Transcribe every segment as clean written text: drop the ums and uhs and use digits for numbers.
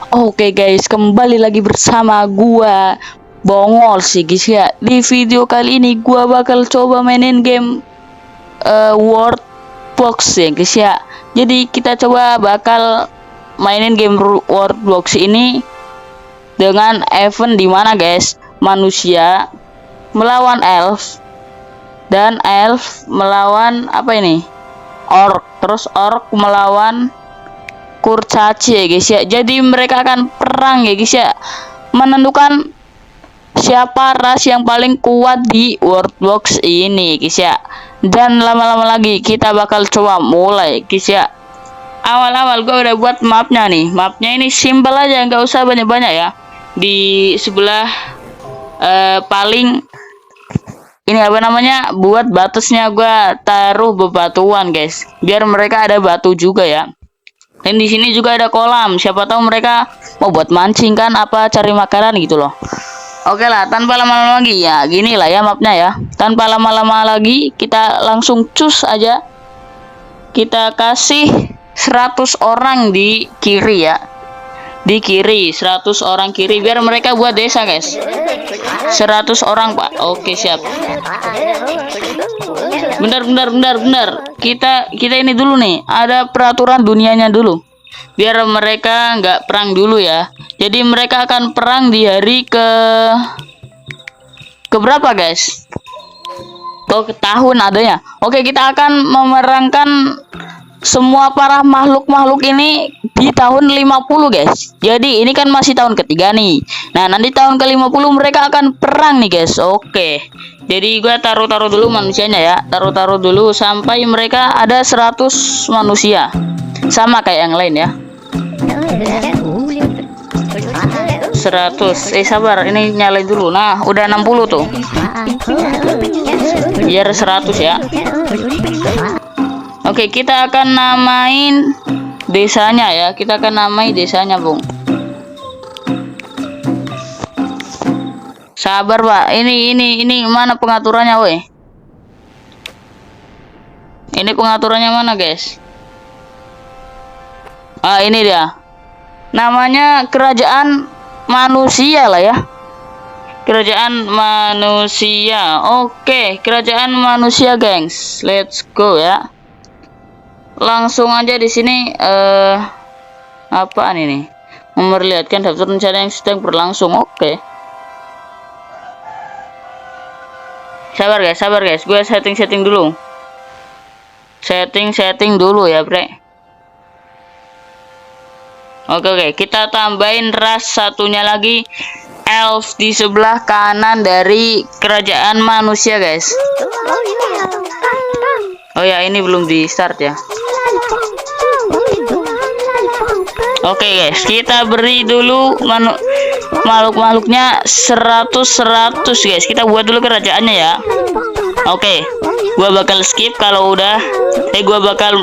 Oke guys, kembali lagi bersama gua Bongol sih guys ya. Di video kali ini gua bakal coba mainin game World Box ya guys ya. Jadi kita coba bakal mainin game World Box ini dengan event dimana guys, manusia melawan elf dan elf melawan apa ini? Orc. Terus orc melawan kurcaci ya guys ya. Jadi mereka akan perang ya guys ya, menentukan siapa ras yang paling kuat di World Box ini guys ya. Dan lama-lama lagi kita bakal coba mulai guys ya. Awal-awal gue udah buat mapnya nih. Mapnya ini simple aja, nggak usah banyak-banyak ya. Di sebelah paling ini apa namanya, buat batasnya gue taruh bebatuan guys, biar mereka ada batu juga ya. Dan di sini juga ada kolam. Siapa tahu mereka mau buat mancing kan, apa cari makanan gitu loh. Oke lah, tanpa lama-lama lagi ya, gini lah ya mapnya ya. Tanpa lama-lama lagi, kita langsung cus aja. Kita kasih 100 orang di kiri ya. Di kiri, 100 orang kiri biar mereka buat desa guys. 100 orang pak. Oke siap. Bentar. Kita ini dulu nih, ada peraturan dunianya dulu. Biar mereka nggak perang dulu ya. Jadi mereka akan perang di hari ke berapa guys? Ke tahun adanya. Oke, kita akan memerangkan semua para makhluk-makhluk ini di tahun 50 guys. Jadi ini kan masih tahun ketiga nih. Nah nanti tahun ke-50 mereka akan perang nih guys. Oke, jadi gue taruh dulu manusianya ya. Taruh dulu sampai mereka ada 100 manusia. Sama kayak yang lain ya. 100. Sabar, ini nyalain dulu. Nah udah 60 tuh. Biar 100 ya. Oke, kita akan namain desanya ya. Kita akan namai desanya, Bung. Sabar, Pak. Ini mana pengaturannya, woi? Ini pengaturannya mana, guys? Ah, ini dia. Namanya kerajaan manusia lah ya. Kerajaan manusia. Oke, kerajaan manusia, gengs. Let's go ya. Langsung aja di sini apaan ini? Memperlihatkan daftar rencana yang sedang berlangsung. Oke. Sabar guys. Gue setting dulu. Setting dulu ya, bre. Oke. Kita tambahin ras satunya lagi. Elf di sebelah kanan dari kerajaan manusia, guys. Oh ya, ini belum di start ya. Oke guys, kita beri dulu makhluk-makhluknya 100 guys. Kita buat dulu kerajaannya ya. Oke, gua bakal skip kalau udah. Gua bakal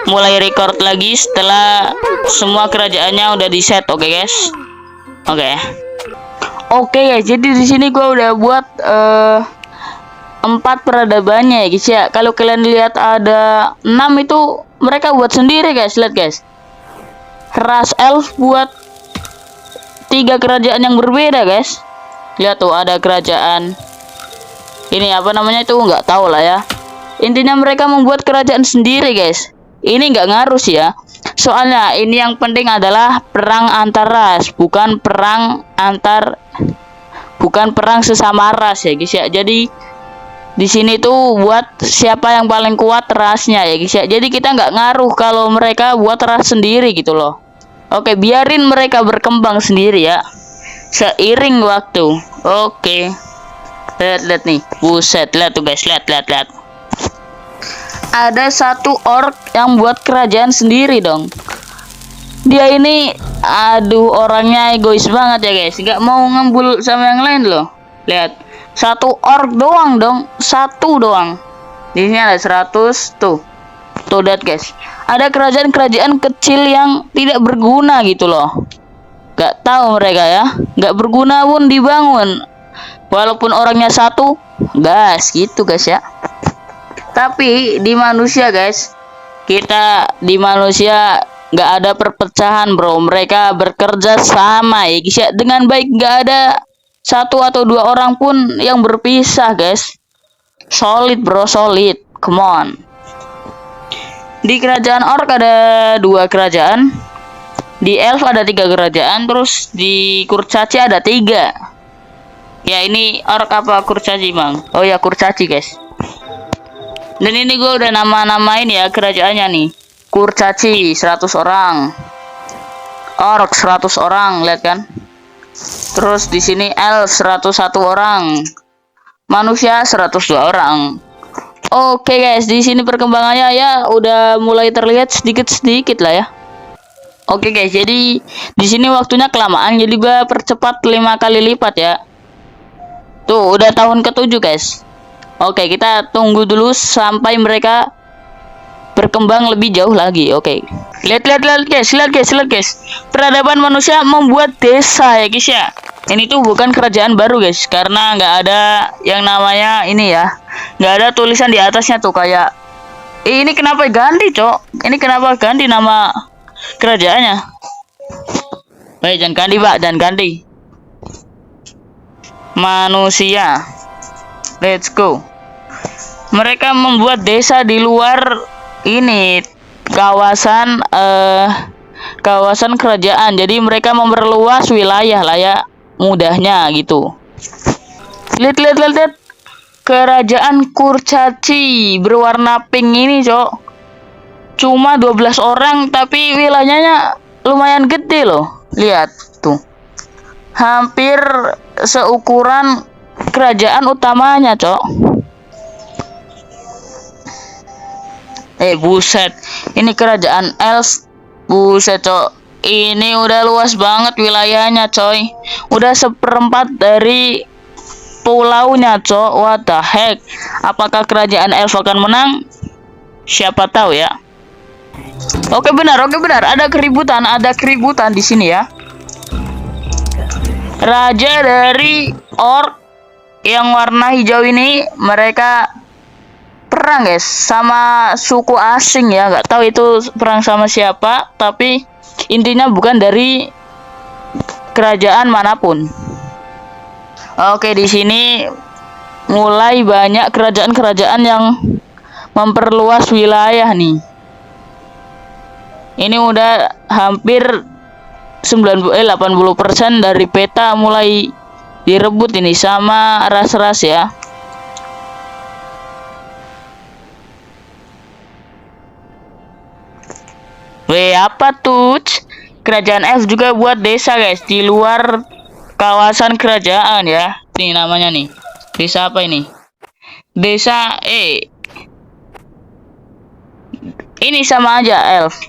mulai record lagi setelah semua kerajaannya udah di set. Oke guys. Oke guys, jadi di sini gua udah buat 4 peradabannya ya guys ya. Kalau kalian lihat ada 6 itu mereka buat sendiri guys. Lihat guys, ras elf buat 3 kerajaan yang berbeda guys. Lihat tuh, ada kerajaan ini apa namanya itu, nggak tahu lah ya. Intinya mereka membuat kerajaan sendiri guys. Ini nggak ngaruh sih ya, soalnya ini yang penting adalah perang antar ras, bukan perang sesama ras ya guys ya. Jadi di sini tuh buat siapa yang paling kuat rasnya ya guys ya. Jadi kita nggak ngaruh kalau mereka buat ras sendiri gitu loh. Oke, biarin mereka berkembang sendiri ya, seiring waktu. Oke, lihat nih, buset, lihat tuh guys, lihat. Ada satu orc yang buat kerajaan sendiri dong. Dia ini, aduh, orangnya egois banget ya guys, nggak mau ngembul sama yang lain loh. Lihat, satu orc doang dong, satu doang. Di sini ada 100 tuh. Lihat guys, ada kerajaan-kerajaan kecil yang tidak berguna gitu loh. Gak tahu mereka ya, gak berguna pun dibangun. Walaupun orangnya satu, gas gitu guys ya. Tapi di manusia guys, kita di manusia nggak ada perpecahan bro, mereka bekerja sama ya guys ya dengan baik, nggak ada satu atau dua orang pun yang berpisah guys. Solid bro, solid, come on. Di kerajaan orc ada 2 kerajaan, di elf ada 3 kerajaan, terus di kurcaci ada 3. Ya ini orc apa kurcaci bang? Oh ya kurcaci guys. Dan ini gue udah nama-namain ya kerajaannya nih. Kurcaci 100 orang, orc 100 orang, lihat kan? Terus di sini elf 101 orang, manusia 102 orang. Oke guys, di sini perkembangannya ya udah mulai terlihat sedikit-sedikit lah ya. Oke guys, jadi di sini waktunya kelamaan, jadi gue percepat 5 kali lipat ya. Tuh udah tahun ke-7 guys. Oke, kita tunggu dulu sampai mereka berkembang lebih jauh lagi. Oke. Lihat guys. Peradaban manusia membuat desa ya guys ya. Ini tuh bukan kerajaan baru guys, karena nggak ada yang namanya ini ya. Nggak ada tulisan di atasnya tuh kayak ini kenapa ganti, Cok? Ini kenapa ganti nama kerajaannya? Baik, jangan ganti, Pak, jangan ganti. Manusia. Let's go. Mereka membuat desa di luar ini kawasan kerajaan. Jadi mereka memperluas wilayah lah ya, mudahnya gitu. Lihat. Kerajaan Kurcaci berwarna pink ini, Cok. Cuma 12 orang tapi wilayahnya lumayan gede loh. Lihat tuh. Hampir seukuran kerajaan utamanya, Cok. Buset. Ini kerajaan elf. Buset, Cok. Ini udah luas banget wilayahnya, coy. Udah 1/4 dari pulaunya, Cok. What the heck? Apakah kerajaan elf akan menang? Siapa tahu ya. Oke benar. Ada keributan di sini ya. Raja dari orc yang warna hijau ini, mereka perang guys sama suku asing ya, nggak tahu itu perang sama siapa, tapi intinya bukan dari kerajaan manapun. Oke, di sini mulai banyak kerajaan-kerajaan yang memperluas wilayah nih. Ini udah hampir 80% dari peta mulai direbut ini sama ras-ras ya. Apa tuh? Kerajaan elf juga buat desa guys di luar kawasan kerajaan ya. Ini namanya nih. Desa apa ini? Desa ini sama aja elf.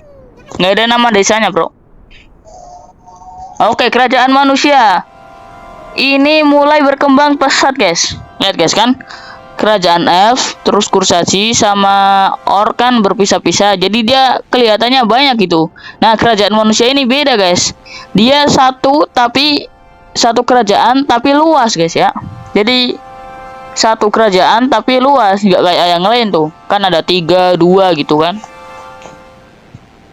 Nggak ada nama desanya, bro. Oke, kerajaan manusia. Ini mulai berkembang pesat, guys. Lihat, guys, kan? Kerajaan elf, terus kurcaci sama orc kan berpisah-pisah. Jadi dia kelihatannya banyak gitu. Nah, kerajaan manusia ini beda, guys. Dia satu kerajaan tapi luas, guys ya. Jadi satu kerajaan tapi luas, nggak kayak yang lain tuh. Kan ada 3, 2 gitu kan.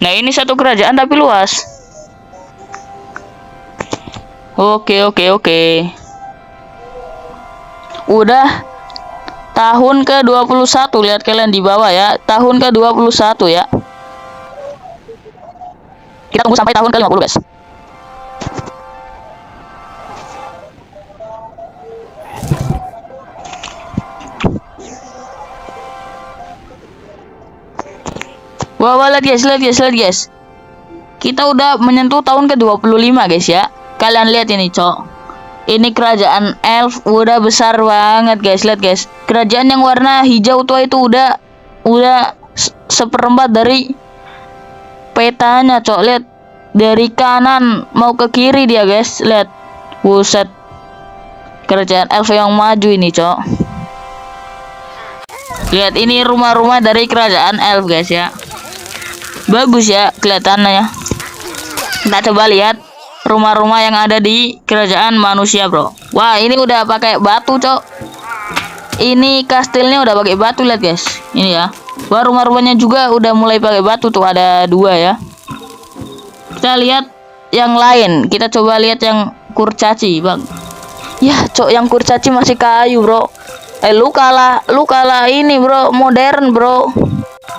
Nah, ini satu kerajaan tapi luas. Oke. Udah tahun ke-21, lihat kalian di bawah ya. Tahun ke-21 ya. Kita tunggu sampai tahun ke-50, guys. Wah, lihat guys. Kita udah menyentuh tahun ke-25, guys ya. Kalian lihat ini, Cok. Ini kerajaan elf udah besar banget, guys. Lihat, guys. Kerajaan yang warna hijau tua itu udah 1/4 dari petanya, Cok. Lihat. Dari kanan mau ke kiri dia, guys. Lihat. Buset. Kerajaan elf yang maju ini, Cok. Lihat, ini rumah-rumah dari kerajaan elf, guys ya. Bagus ya kelihatannya ya. Kita coba lihat rumah-rumah yang ada di kerajaan manusia, bro. Wah, ini udah pakai batu, Cok. Ini kastilnya udah pakai batu, lihat guys. Ini ya. Wah, rumah-rumahnya juga udah mulai pakai batu tuh, ada 2 ya. Kita lihat yang lain. Kita coba lihat yang kurcaci, Bang. Ya, cok, yang kurcaci masih kayu, bro. Lu kalah ini, bro, modern, bro.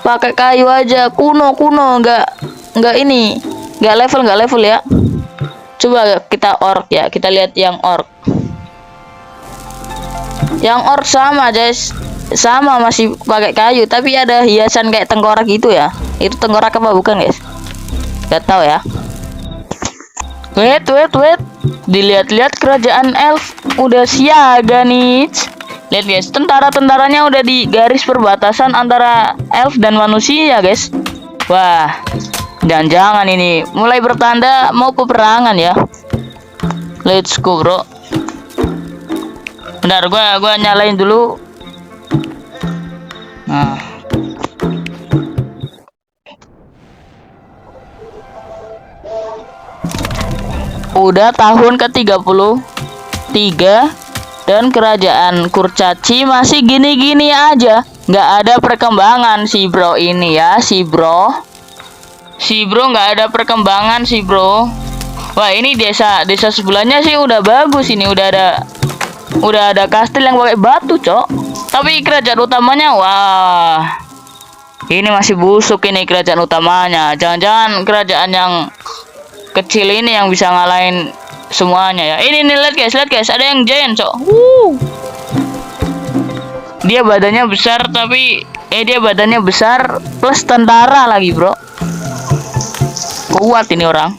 Pakai kayu aja, kuno, nggak ini, nggak level ya. Coba kita orc ya, kita lihat yang orc. Yang orc sama, guys. Sama, masih pakai kayu, tapi ada hiasan kayak tengkorak gitu ya. Itu tengkorak apa bukan, guys? Gak tahu ya. Wait. Dilihat-lihat kerajaan elf udah siaga nih. Lihat, guys, tentara-tentaranya udah di garis perbatasan antara elf dan manusia, guys. Wah, jangan-jangan ini mulai bertanda mau peperangan ya. Let's go, bro. Bentar, gua nyalain dulu. Nah. Udah tahun ke-33 dan kerajaan kurcaci masih gini-gini aja. Nggak ada perkembangan si bro ini ya, si bro nggak ada perkembangan si bro. Wah, ini desa sebelahnya sih udah bagus, ini udah ada kastil yang pakai batu, cok. Tapi kerajaan utamanya, wah, ini masih busuk ini kerajaan utamanya. Jangan-jangan kerajaan yang kecil ini yang bisa ngalahin semuanya ya. Ini nih, lihat guys, ada yang giant, cok. Dia badannya besar, tapi dia badannya besar plus tentara lagi, bro. Kuat ini orang.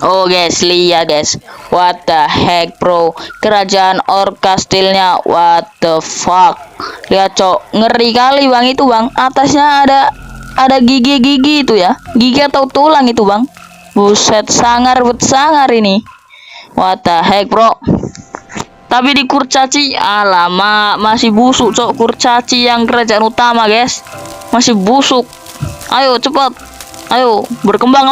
Oh, guys, lihat, guys. What the heck, bro? Kerajaan orc kastilnya, what the fuck? Lihat, cok, ngeri kali, Bang, itu, Bang. Atasnya ada gigi-gigi itu ya. Gigi atau tulang itu, Bang. Buset, sangar ini. What the heck, bro? Tapi di kurcaci, alamak, masih busuk, cok. Kurcaci yang kerajaan utama, guys, masih busuk. Ayo cepat, ayo berkembang.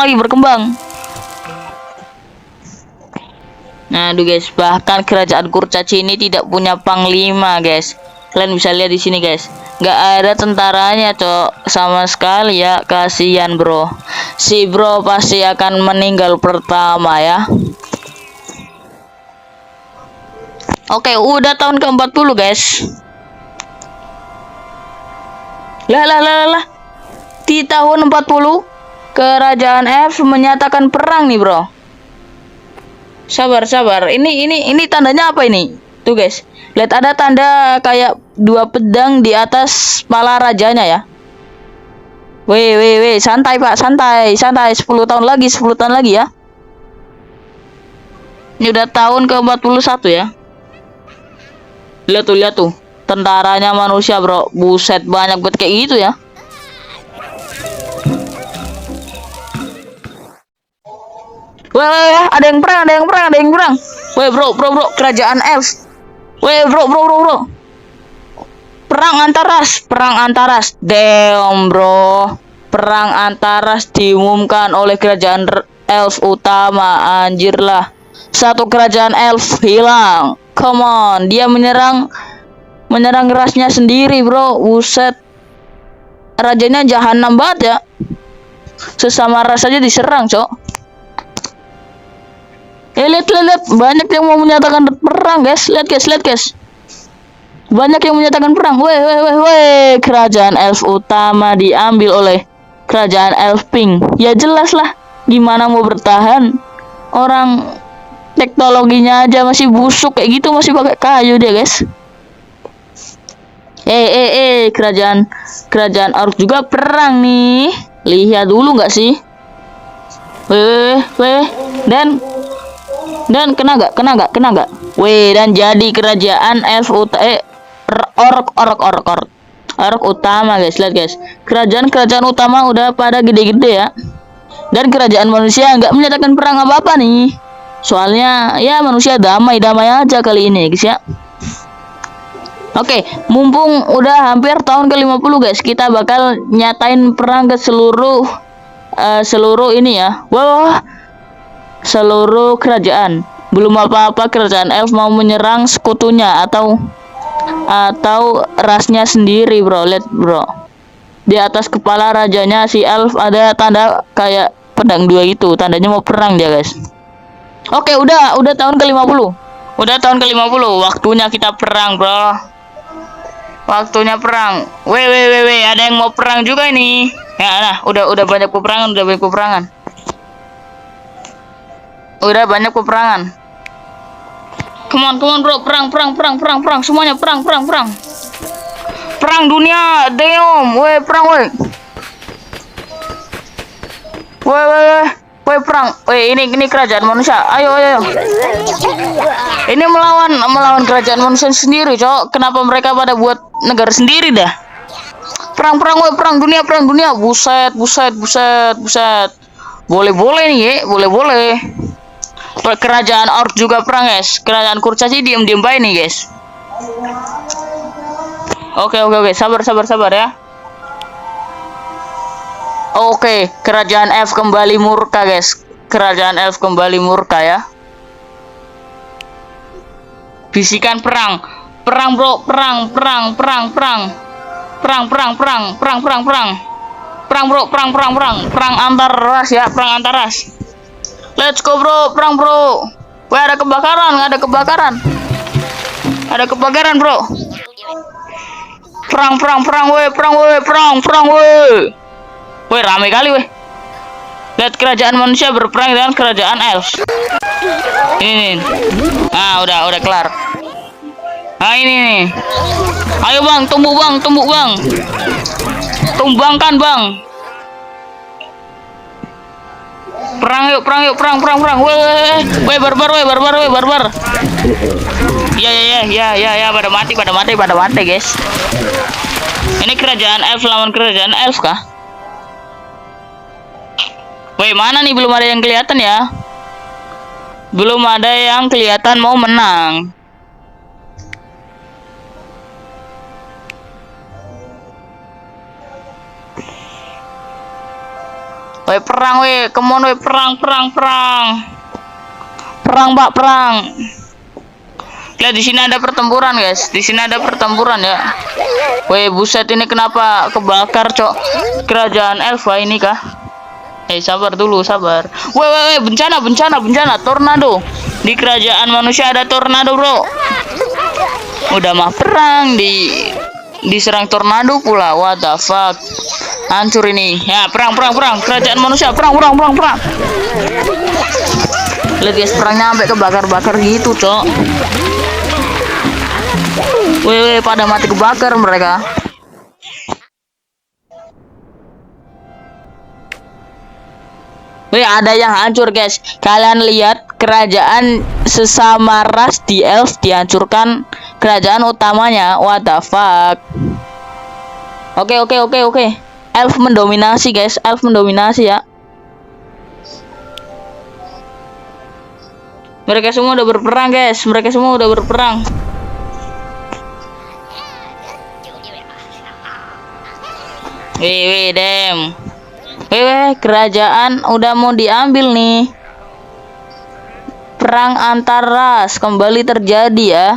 Nah, aduh, guys, bahkan kerajaan kurcaci ini tidak punya panglima, guys. Kalian bisa lihat di sini, guys. Nggak ada tentaranya, cok, sama sekali ya. Kasihan, bro. Si bro pasti akan meninggal pertama ya. Oke, udah tahun ke-40, guys. Lah. Di tahun 40, kerajaan elf menyatakan perang nih, bro. Sabar. Ini tandanya apa ini? Tuh, guys. Lihat, ada tanda kayak dua pedang di atas kepala rajanya ya. Weh, santai, Pak, santai. 10 tahun lagi ya. Ini udah tahun ke-41 ya. Lihat tuh. Tentaranya manusia, bro. Buset, banyak banget kayak gitu ya. Wah, ada yang perang. Weh, bro, kerajaan elf. Weh, bro. Perang antaras. Damn, bro. Perang antaras diumumkan oleh kerajaan elf utama. Anjir lah. Satu kerajaan elf hilang. Come on, dia menyerang rasnya sendiri, bro. Buset. Rajanya jahanam banget ya. Sesama ras aja diserang, cok. Lihat, banyak yang mau menyatakan perang, guys. Lihat, guys. Banyak yang menyatakan perang. Weh, kerajaan elf utama diambil oleh kerajaan elf pink. Ya jelas lah, gimana mau bertahan? Orang teknologinya aja masih busuk kayak gitu, masih pakai kayu dia, guys. Kerajaan orc juga perang nih. Lihat dulu nggak sih? Weh, dan kena gak? Weh, dan jadi kerajaan elf orc utama, guys. Lihat, guys. Kerajaan utama udah pada gede-gede ya. Dan kerajaan manusia nggak menyatakan perang apa-apa nih. Soalnya ya manusia damai aja kali ini, guys ya. Oke, mumpung udah hampir tahun ke-50, guys, kita bakal nyatain perang ke seluruh ini ya. Wah, seluruh kerajaan. Belum apa-apa kerajaan elf mau menyerang sekutunya atau rasnya sendiri, bro. Lihat, bro. Di atas kepala rajanya si elf ada tanda kayak pedang dua itu, tandanya mau perang dia, guys. Oke, udah tahun ke-50. Udah tahun ke-50, waktunya kita perang, bro. Waktunya perang. Weh, ada yang mau perang juga ini. Ya, nah, udah banyak peperangan, udah banyak peperangan. Udah banyak peperangan. Come on, bro. Perang. Semuanya perang. Perang dunia, damn. Weh, perang, weh. Weh, perang. Weh, ini kerajaan manusia. Ayo. Ini melawan kerajaan manusia sendiri, cok. Kenapa mereka pada buat negara sendiri dah? Perang, weh, perang dunia. Buset. Boleh nih, ya. Boleh. Kerajaan Orc juga perang, guys. Kerajaan kurcaci diem baik nih, guys. Oke. Sabar ya. Oke, kerajaan elf kembali murka, guys. Kerajaan elf kembali murka ya. Bisikan perang, bro. Perang, bro. Perang antar ras ya, perang antar ras. Let's go, bro. Perang, bro. Weh, ada kebakaran. Ada kebakaran, bro. Perang, weh. Weh, rame kali, weh. Lihat, kerajaan manusia berperang dengan kerajaan elf. Ini. Ah, udah kelar. Nah, ini nih. Ayo, Bang, tumbuk, Bang. Tumbangkan, Bang. Perang yuk. Weh, barbar. Ya, pada mati, guys. Ini kerajaan elf lawan kerajaan elf kah? Weh, mana nih, belum ada yang kelihatan ya? Belum ada yang kelihatan mau menang. Weh, perang, weh. Come on, weh. Perang. Perang, Pak, perang. Lihat, di sini ada pertempuran, guys. Ya. Weh, buset, ini kenapa kebakar, cok? Kerajaan elf ini kah? Sabar dulu. Weh, bencana, tornado. Di kerajaan manusia ada tornado, bro. Udah mah perang diserang tornado pula. What the fuck? Hancur ini. Ya, perang. Kerajaan manusia perang. Lihat, guys, perangnya sampai kebakar-bakar gitu, cok. Weh, pada mati kebakar mereka. Wih, ada yang hancur, guys. Kalian lihat, kerajaan sesama ras di elf dihancurkan kerajaan utamanya. What the fuck? Oke. Elf mendominasi, guys. Ya. Mereka semua udah berperang, guys. Wih, damn. Weh, kerajaan udah mau diambil nih. Perang antar ras kembali terjadi ya.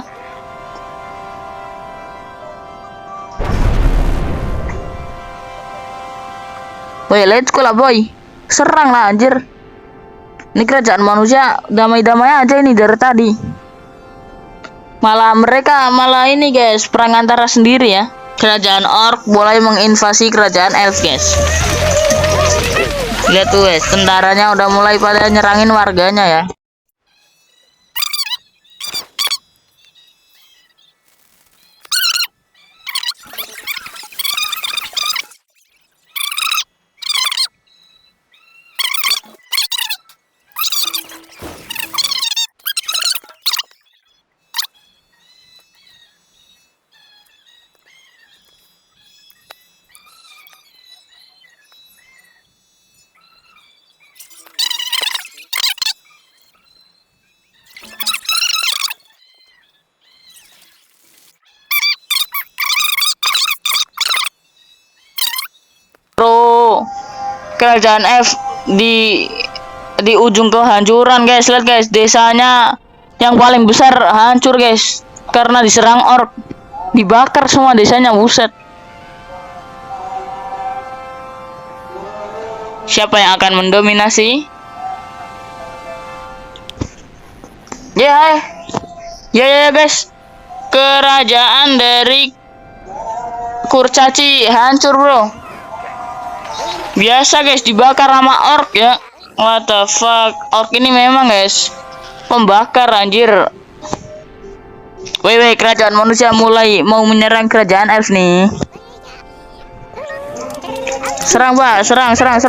Weh, let's go lah, boy. Serang lah, anjir. Ini kerajaan manusia damai-damai aja ini dari tadi. Mereka ini, guys, perang antara sendiri ya. Kerajaan orc mulai menginvasi kerajaan elf, guys. Lihat tuh, guys, tentaranya udah mulai pada nyerangin warganya ya. Kerajaan F di ujung kehancuran, guys. Lihat, guys, desanya yang paling besar hancur, guys, karena diserang orc. Dibakar semua desanya, buset. Siapa yang akan mendominasi? Ya, ya guys. Kerajaan dari kurcaci hancur, bro. Biasa guys, dibakar sama orc ya. What the fuck? Orc ini memang guys pembakar anjir. Weh, kerajaan manusia mulai mau menyerang kerajaan elf nih. Serang pak, serang. Serang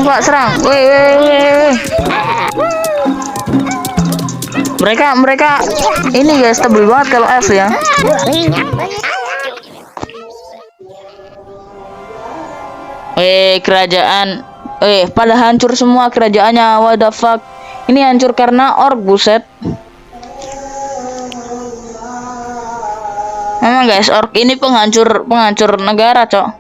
pak, serang. Weh. Mereka ini guys tebel banget kalau elf ya. Kerajaan pada hancur semua kerajaannya. What the fuck? Ini hancur karena orc, buset. Memang guys, orc ini penghancur negara, cok.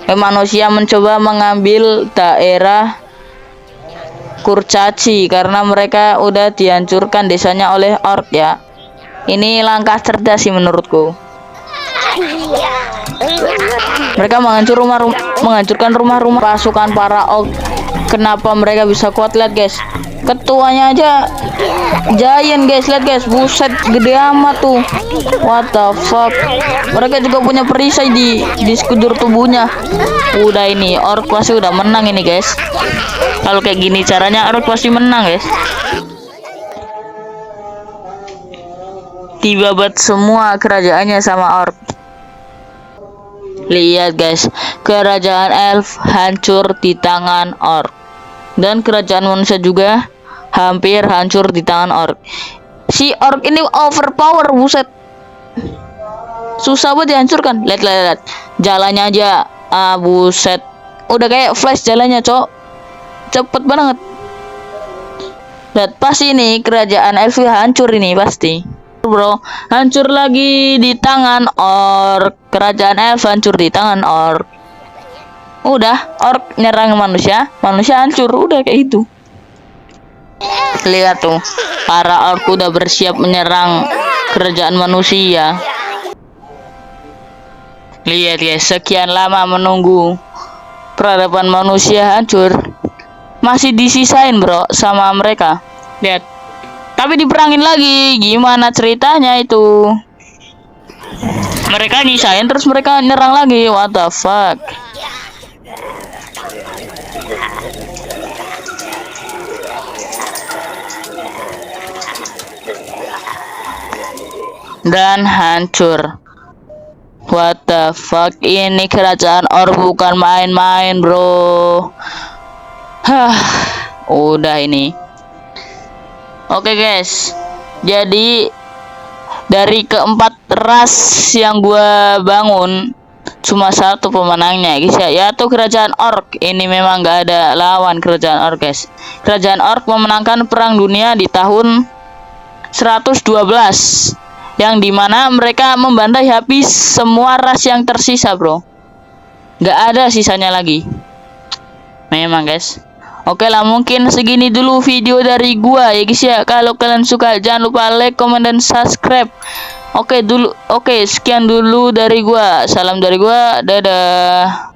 Manusia mencoba mengambil daerah kurcaci karena mereka udah dihancurkan desanya oleh orc ya. Ini langkah cerdas sih menurutku. Mereka menghancurkan rumah-rumah pasukan para orc. Kenapa mereka bisa kuat? Lihat guys, ketuanya aja giant guys. Lihat guys, buset gede amat tuh. What the fuck? Mereka juga punya perisai di sekujur tubuhnya. Udah ini orc pasti udah menang ini guys. Kalau kayak gini caranya orc pasti menang guys. Dibabat semua kerajaannya sama orc. Lihat guys, kerajaan elf hancur di tangan orc. Dan kerajaan manusia juga hampir hancur di tangan orc. Si orc ini overpower, buset. Susah banget dihancurkan. Lihat. Jalannya aja, buset. Udah kayak flash jalannya, cok. Cepet banget. Lihat, pasti ini kerajaan elf hancur ini pasti. Bro, hancur lagi di tangan orc. Kerajaan elf hancur di tangan orc. Udah, orc nyerang manusia hancur, udah kayak itu. Lihat tuh, para orc udah bersiap menyerang kerajaan manusia. Lihat guys, sekian lama menunggu peradaban manusia hancur, masih disisain bro sama mereka. Lihat, tapi diperangin lagi. Gimana ceritanya itu? Mereka nyisain terus mereka nyerang lagi. What the fuck? Dan hancur. What the fuck? Ini kerajaan orc bukan main-main, bro. Udah ini. Oke guys, jadi dari keempat ras yang gua bangun cuma satu pemenangnya guys ya, yaitu kerajaan orc. Ini memang gak ada lawan kerajaan orc guys. Kerajaan orc memenangkan perang dunia di tahun 112, yang dimana mereka membantai habis semua ras yang tersisa, bro. Gak ada sisanya lagi. Memang guys. Oke lah, mungkin segini dulu video dari gua ya guys ya. Kalau kalian suka jangan lupa like, comment, dan subscribe. Oke, sekian dulu dari gua. Salam dari gua. Dadah.